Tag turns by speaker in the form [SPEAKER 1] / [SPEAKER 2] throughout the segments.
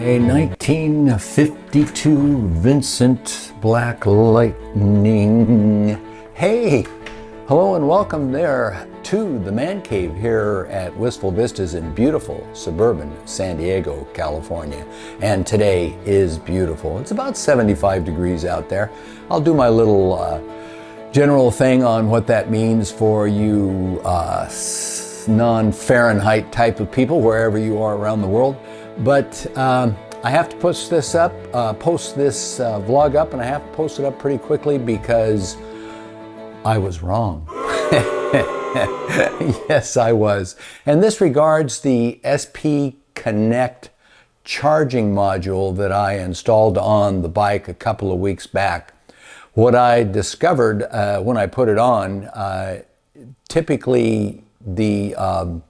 [SPEAKER 1] A 1952 Vincent Black Lightning. Hey, hello and welcome there to the Man Cave here at Wistful Vistas in beautiful suburban San Diego, California. And today is beautiful. It's about 75 degrees out there. I'll do my little general thing on what that means for you non-Fahrenheit type of people, wherever you are around the world. But I have to post this vlog up, and I have to post it up pretty quickly because I was wrong. Yes, I was. And this regards the SP Connect charging module that I installed on the bike a couple of weeks back. What I discovered when I put it on, typically the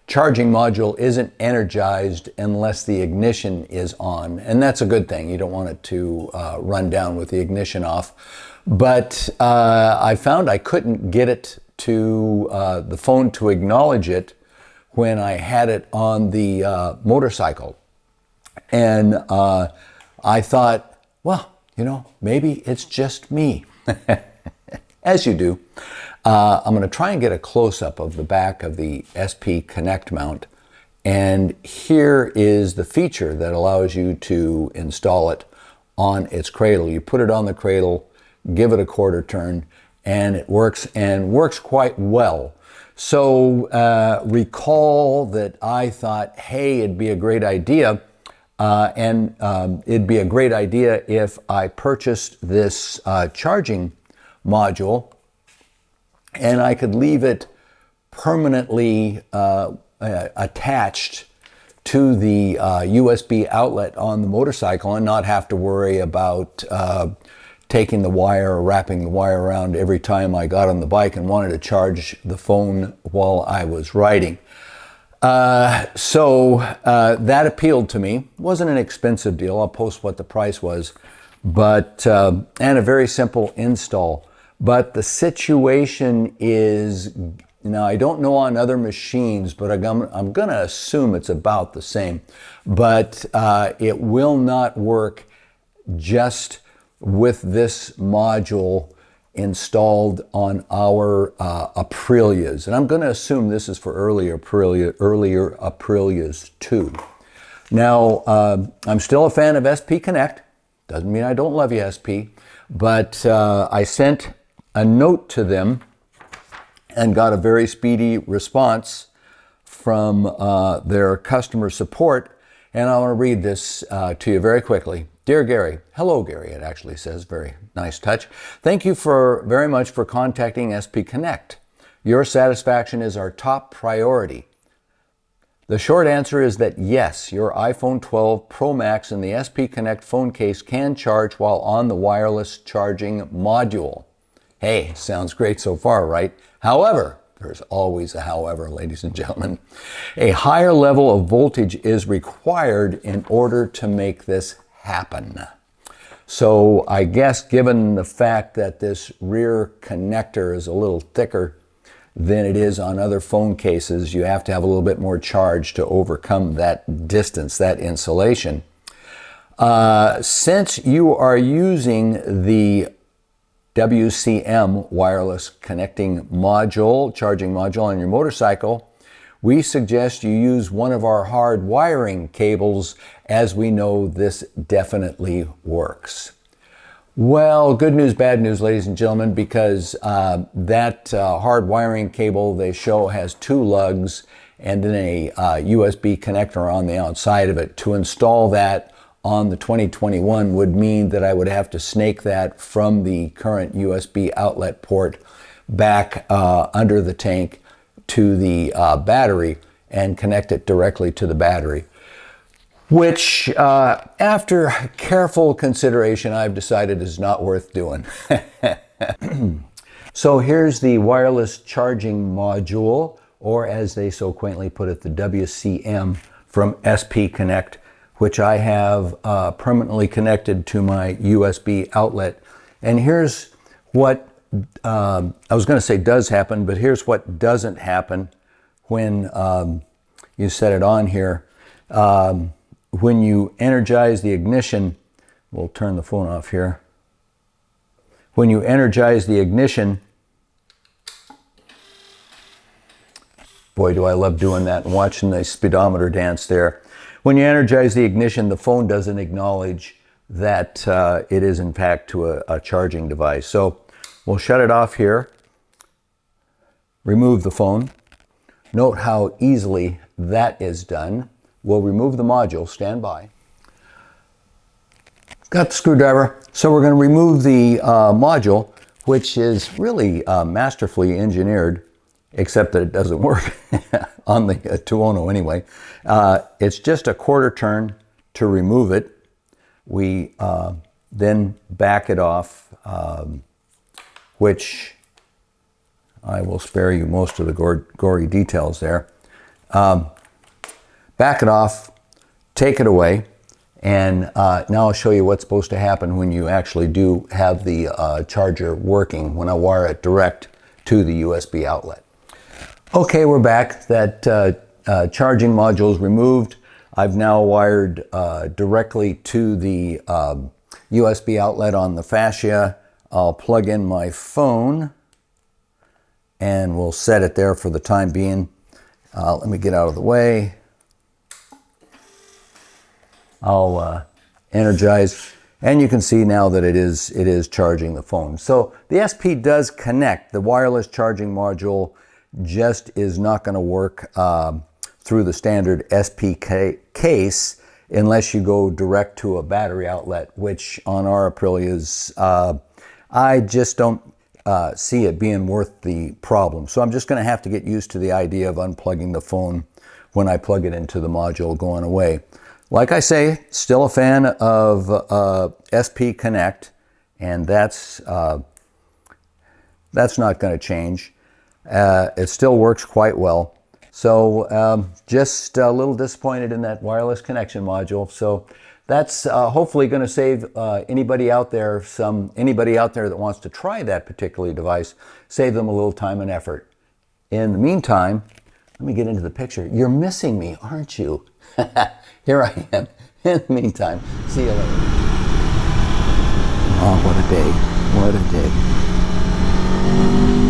[SPEAKER 1] charging module isn't energized unless the ignition is on, and that's a good thing. You don't want it to run down with the ignition off. But I found I couldn't get it to the phone to acknowledge it when I had it on the motorcycle. And I thought, well, you know, maybe it's just me. As you do. I'm going to try and get a close-up of the back of the SP Connect mount. And here is the feature that allows you to install it on its cradle. You put it on the cradle, give it a quarter turn, and it works, and works quite well. So recall that I thought, hey, it'd be a great idea, it'd be a great idea if I purchased this charging module and I could leave it permanently attached to the USB outlet on the motorcycle and not have to worry about taking the wire or wrapping the wire around every time I got on the bike and wanted to charge the phone while I was riding. So that appealed to me. It wasn't an expensive deal. I'll post what the price was, but and a very simple install. But the situation is, now I don't know on other machines, but I'm going to assume it's about the same. But it will not work just with this module installed on our Aprilias. And I'm going to assume this is for earlier Aprilias too. Now, I'm still a fan of SP Connect. Doesn't mean I don't love you, SP. But I sent a note to them and got a very speedy response from their customer support. And I want to read this to you very quickly. Dear Gary, hello Gary, it actually says, very nice touch. Thank you very much for contacting SP Connect. Your satisfaction is our top priority. The short answer is that yes, your iPhone 12 Pro Max and the SP Connect phone case can charge while on the wireless charging module. Hey, sounds great so far, right? However, there's always a however, ladies and gentlemen. A higher level of voltage is required in order to make this happen. So I guess given the fact that this rear connector is a little thicker than it is on other phone cases, you have to have a little bit more charge to overcome that distance, that insulation. Since you are using the WCM wireless connecting module, charging module on your motorcycle, we suggest you use one of our hard wiring cables, as we know this definitely works. Well, good news, bad news, ladies and gentlemen, because that hard wiring cable they show has two lugs and then a USB connector on the outside of it. To install that on the 2021 would mean that I would have to snake that from the current USB outlet port back under the tank to the battery and connect it directly to the battery, which after careful consideration I've decided is not worth doing. So here's the wireless charging module, or as they so quaintly put it, the WCM from SP Connect, which I have permanently connected to my USB outlet. And here's what, I was going to say does happen, but here's what doesn't happen when you set it on here. when you energize the ignition, we'll turn the phone off here. When you energize the ignition, boy, do I love doing that and watching the speedometer dance there. When you energize the ignition, the phone doesn't acknowledge that it is in fact to a charging device. So we'll shut it off here, remove the phone. Note how easily that is done. We'll remove the module, stand by. Got the screwdriver. So we're going to remove the module, which is really masterfully engineered, except that it doesn't work on the 210 anyway. It's just a quarter turn to remove it. We then back it off, which I will spare you most of the gory details there. Back it off, take it away, and now I'll show you what's supposed to happen when you actually do have the charger working, when I wire it direct to the USB outlet. Okay, we're back. That charging module is removed. I've now wired directly to the USB outlet on the fascia. I'll plug in my phone and we'll set it there for the time being. Let me get out of the way. I'll energize, and you can see now that it is charging the phone. So the SP does connect. The wireless charging module just is not going to work through the standard SP case unless you go direct to a battery outlet, which on our Aprilias, I just don't see it being worth the problem. So I'm just going to have to get used to the idea of unplugging the phone when I plug it into the module going away. Like I say, still a fan of SP Connect, and that's not going to change. It still works quite well. So just a little disappointed in that wireless connection module. So that's hopefully going to save anybody out there that wants to try that particular device, save them a little time and effort. In the meantime, let me get into the picture. You're missing me, aren't you? Here I am. In the meantime, see you later. Oh, what a day. What a day.